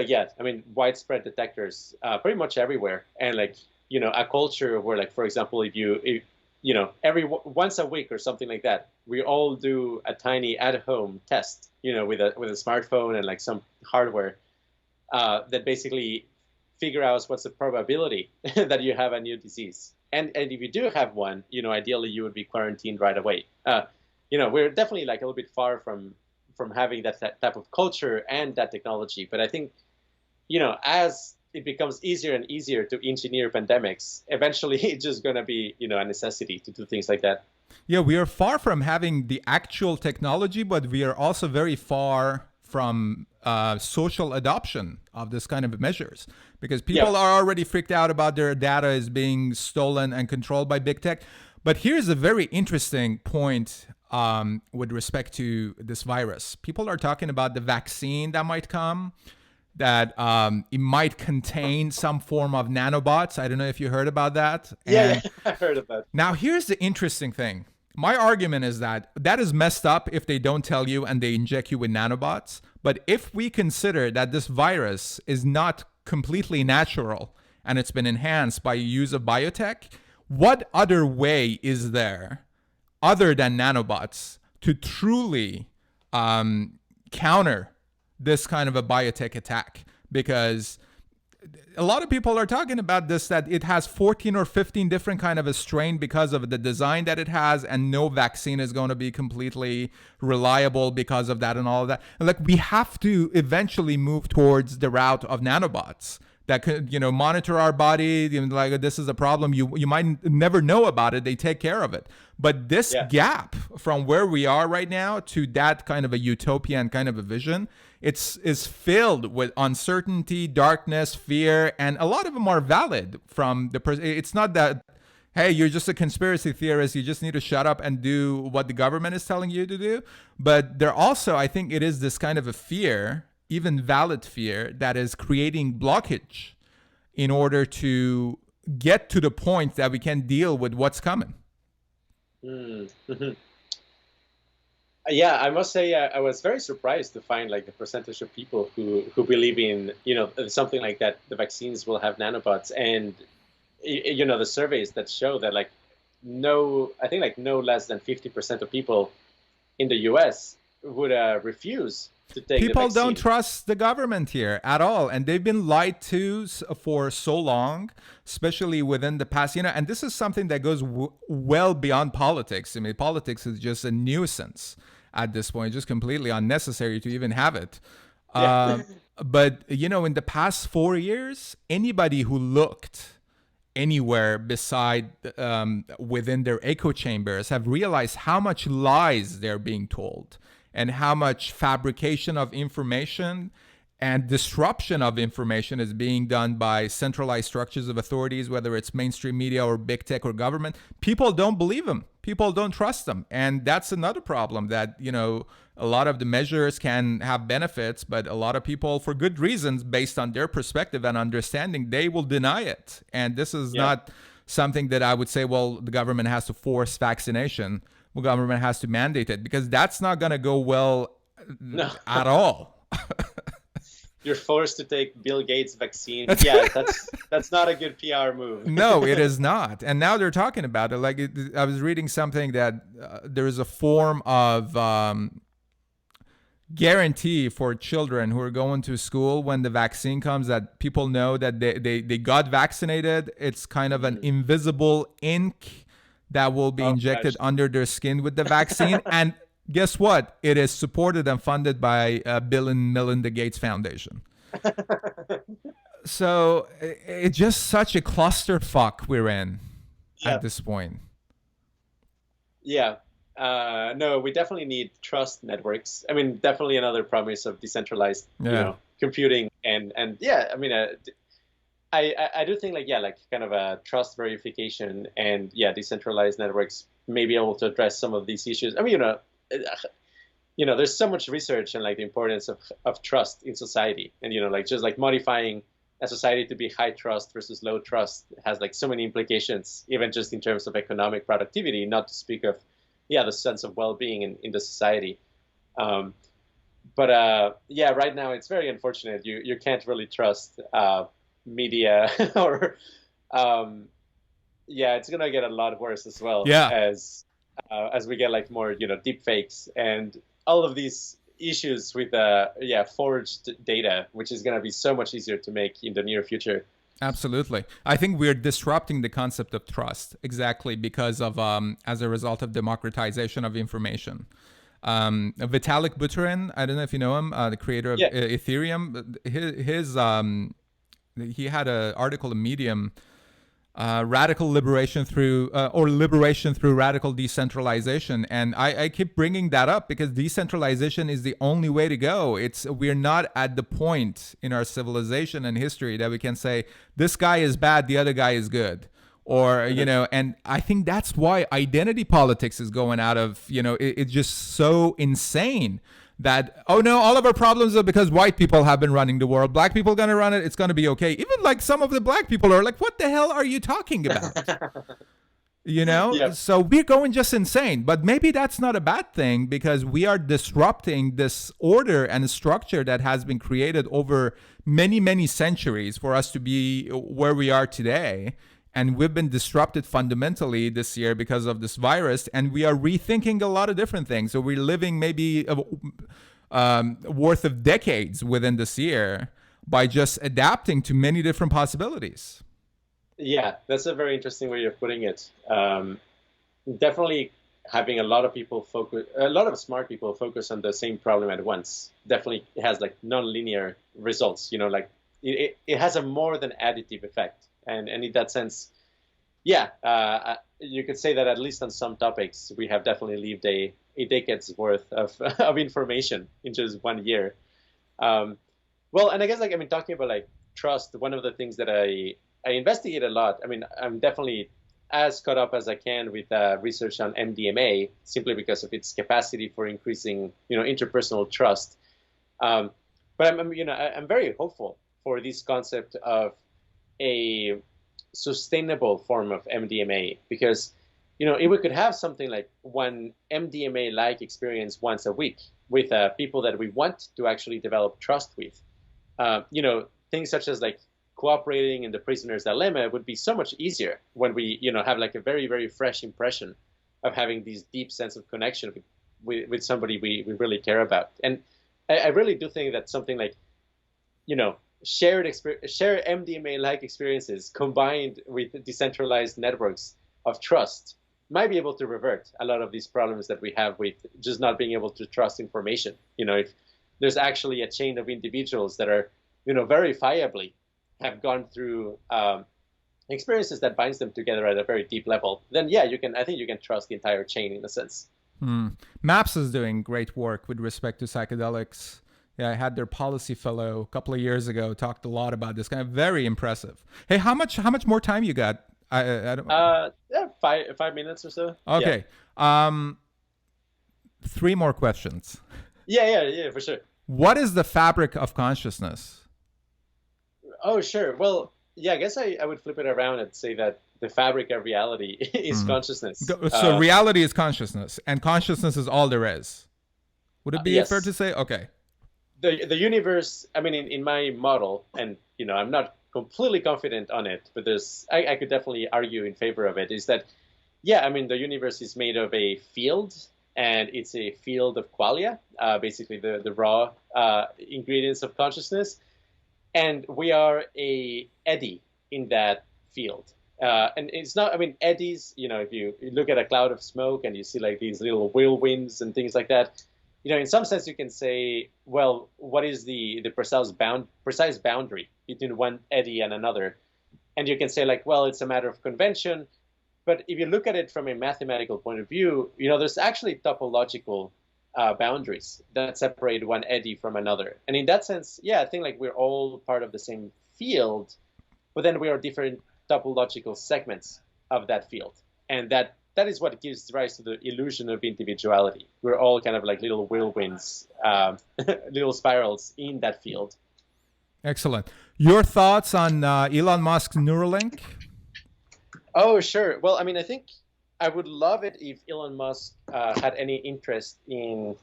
widespread detectors pretty much everywhere. And a culture where, for example, if once a week or something like that, we all do a tiny at-home test, with a smartphone and some hardware that basically figure out what's the probability that you have a new disease. And if you do have one, ideally you would be quarantined right away. We're definitely a little bit far from having that type of culture and that technology. But I think, as it becomes easier and easier to engineer pandemics, eventually it's just going to be, a necessity to do things like that. Yeah, we are far from having the actual technology, but we are also very far from social adoption of this kind of measures, because people are already freaked out about their data is being stolen and controlled by big tech. But here's a very interesting point with respect to this virus. People are talking about the vaccine that might come, that it might contain some form of nanobots. I don't know if you heard about that. Yeah, I heard about that. Now, here's the interesting thing. My argument is that is messed up if they don't tell you and they inject you with nanobots. But if we consider that this virus is not completely natural and it's been enhanced by use of biotech, what other way is there other than nanobots to truly counter this kind of a biotech attack? Because a lot of people are talking about this, that it has 14 or 15 different kind of a strain because of the design that it has, and no vaccine is going to be completely reliable because of that and all of that. And like, we have to eventually move towards the route of nanobots that could, monitor our body. Like, this is a problem. You might never know about it. They take care of it. But this gap from where we are right now to that kind of a utopian kind of a vision, is filled with uncertainty, darkness, fear, and a lot of them are valid from the person. It's not that, hey, you're just a conspiracy theorist, you just need to shut up and do what the government is telling you to do. But there also, I think it is this kind of a fear, even valid fear, that is creating blockage in order to get to the point that we can deal with what's coming. Mm-hmm. Yeah, I must say I was very surprised to find like the percentage of people who believe in, something like that, the vaccines will have nanobots, and the surveys that show that like no less than 50% of people in the US would refuse to take people the vaccine. Don't trust the government here at all, and they've been lied to for so long, especially within the past, and this is something that goes well beyond politics. I mean, politics is just a nuisance at this point, just completely unnecessary to even have it. But in the past 4 years, anybody who looked anywhere beside within their echo chambers have realized how much lies they're being told, and how much fabrication of information and disruption of information is being done by centralized structures of authorities, whether it's mainstream media or big tech or government. People don't believe them. People don't trust them. And that's another problem, that, a lot of the measures can have benefits, but a lot of people, for good reasons, based on their perspective and understanding, they will deny it. And this is not something that I would say, well, the government has to force vaccination. The government has to mandate it, because that's not going to go well at all. You're forced to take Bill Gates' vaccine. Yeah, that's not a good PR move. No, it is not. And now they're talking about it. Like, I was reading something that there is a form of guarantee for children who are going to school when the vaccine comes, that people know that they got vaccinated. It's kind of an invisible ink that will be injected under their skin with the vaccine. And guess what? It is supported and funded by Bill and Melinda Gates Foundation. So it's just such a clusterfuck we're in at this point. Yeah. No, we definitely need trust networks. I mean, definitely another promise of decentralized, computing. And I mean, I do think like kind of a trust verification and decentralized networks may be able to address some of these issues. I mean, there's so much research on like the importance of trust in society, and just like modifying a society to be high trust versus low trust has like so many implications, even just in terms of economic productivity, not to speak of the sense of well-being in the society. But right now it's very unfortunate. You can't really trust media or it's gonna get a lot worse as well as we get like more deep fakes and all of these issues with forged data, which is going to be so much easier to make in the near future. Absolutely. I think we're disrupting the concept of trust exactly because of as a result of democratization of information. Vitalik Buterin, I don't know if you know him, the creator of Ethereum, his he had an article in Medium, radical liberation through or liberation through radical decentralization, and I keep bringing that up because decentralization is the only way to go. We're not at the point in our civilization and history that we can say this guy is bad, the other guy is good, or and I think that's why identity politics is going out of it's just so insane that, oh no, all of our problems are because white people have been running the world. Black people are going to run it. It's going to be okay. Even like some of the black people are like, what the hell are you talking about? Yep. So we're going just insane. But maybe that's not a bad thing because we are disrupting this order and structure that has been created over many, many centuries for us to be where we are today. And we've been disrupted fundamentally this year because of this virus, and we are rethinking a lot of different things. So we're living maybe worth of decades within this year by just adapting to many different possibilities. Yeah, that's a very interesting way of putting it. Definitely having a lot of smart people focus on the same problem at once definitely has like non-linear results. Like it has a more than additive effect. And in that sense, you could say that at least on some topics, we have definitely lived a decade's worth of information in just 1 year. And I guess talking about like trust, one of the things that I investigate a lot. I mean, I'm definitely as caught up as I can with research on MDMA, simply because of its capacity for increasing interpersonal trust. But I'm very hopeful for this concept of a sustainable form of MDMA, because if we could have something like one MDMA-like experience once a week with people that we want to actually develop trust with, things such as like cooperating in the prisoner's dilemma would be so much easier when we have like a very, very fresh impression of having this deep sense of connection with somebody we really care about. And I really do think that something like shared MDMA-like experiences combined with decentralized networks of trust might be able to revert a lot of these problems that we have with just not being able to trust information. If there's actually a chain of individuals that are, verifiably have gone through experiences that binds them together at a very deep level, then I think you can trust the entire chain in a sense. MAPS is doing great work with respect to psychedelics. Yeah, I had their policy fellow a couple of years ago, talked a lot about this, kind of very impressive. Hey, how much more time you got? I don't. 5 minutes or so. Okay. Yeah. 3 more questions. Yeah, for sure. What is the fabric of consciousness? Oh, sure. Well, I guess I would flip it around and say that the fabric of reality is consciousness. So reality is consciousness, and consciousness is all there is. Would it be yes. fair to say? Okay. The universe, in my model, and I'm not completely confident on it, but I could definitely argue in favor of it, is that the universe is made of a field, and it's a field of qualia, basically the raw ingredients of consciousness, and we are a eddy in that field. And it's not, eddies, if you look at a cloud of smoke and you see like these little whirlwinds and things like that, in some sense you can say, well, what is the precise boundary between one eddy and another? And you can say like, well, it's a matter of convention. But if you look at it from a mathematical point of view, there's actually topological boundaries that separate one eddy from another. And in that sense, I think like we're all part of the same field, but then we are different topological segments of that field. And that is what gives rise to the illusion of individuality. We're all kind of like little whirlwinds, little spirals in that field. Excellent. Your thoughts on Elon Musk's Neuralink? Oh, sure. Well, I think I would love it if Elon Musk had any interest in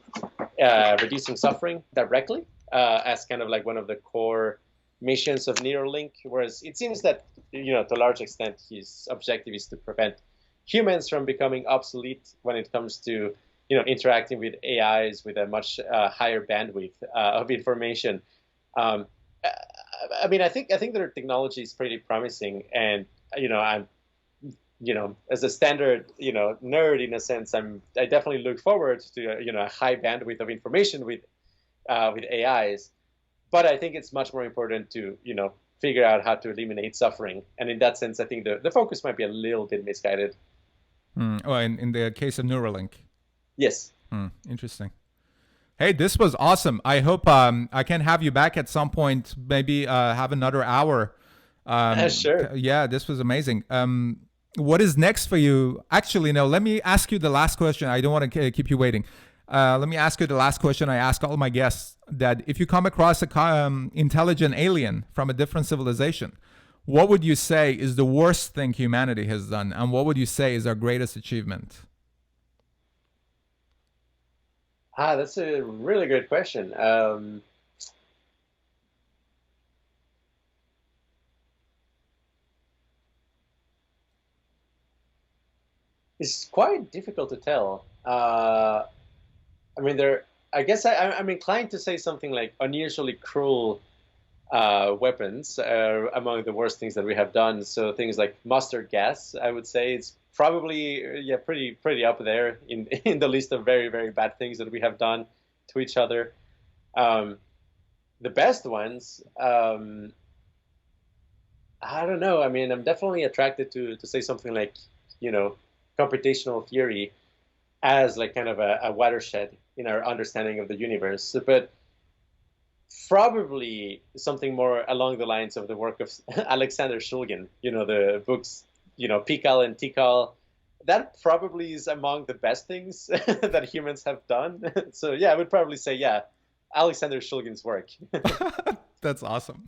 reducing suffering directly as kind of like one of the core missions of Neuralink, whereas it seems that, to a large extent, his objective is to prevent humans from becoming obsolete when it comes to, interacting with AIs with a much higher bandwidth of information. I think their technology is pretty promising, and I'm, as a standard, nerd in a sense, I definitely look forward to a high bandwidth of information with AIs. But I think it's much more important to figure out how to eliminate suffering. And in that sense, I think the focus might be a little bit misguided. Oh, in the case of Neuralink. Yes. Interesting. Hey, this was awesome. I hope I can have you back at some point, maybe have another hour. Sure. Yeah, this was amazing. What is next for you? Actually, no, let me ask you the last question. I don't want to keep you waiting. Let me ask you the last question I ask all my guests, that if you come across a intelligent alien from a different civilization, what would you say is the worst thing humanity has done? And what would you say is our greatest achievement? That's a really good question. It's quite difficult to tell. I mean, I guess I'm inclined to say something like unusually cruel weapons are among the worst things that we have done. So things like mustard gas, I would say, it's probably pretty up there in in the list of very, very bad things that we have done to each other. The best ones, I don't know. I mean, I'm definitely attracted to say something like, computational theory as like kind of a watershed in our understanding of the universe. But probably something more along the lines of the work of Alexander Shulgin, the books, Pikal and Tikal. That probably is among the best things that humans have done. So yeah, I would probably say, yeah, Alexander Shulgin's work. That's awesome.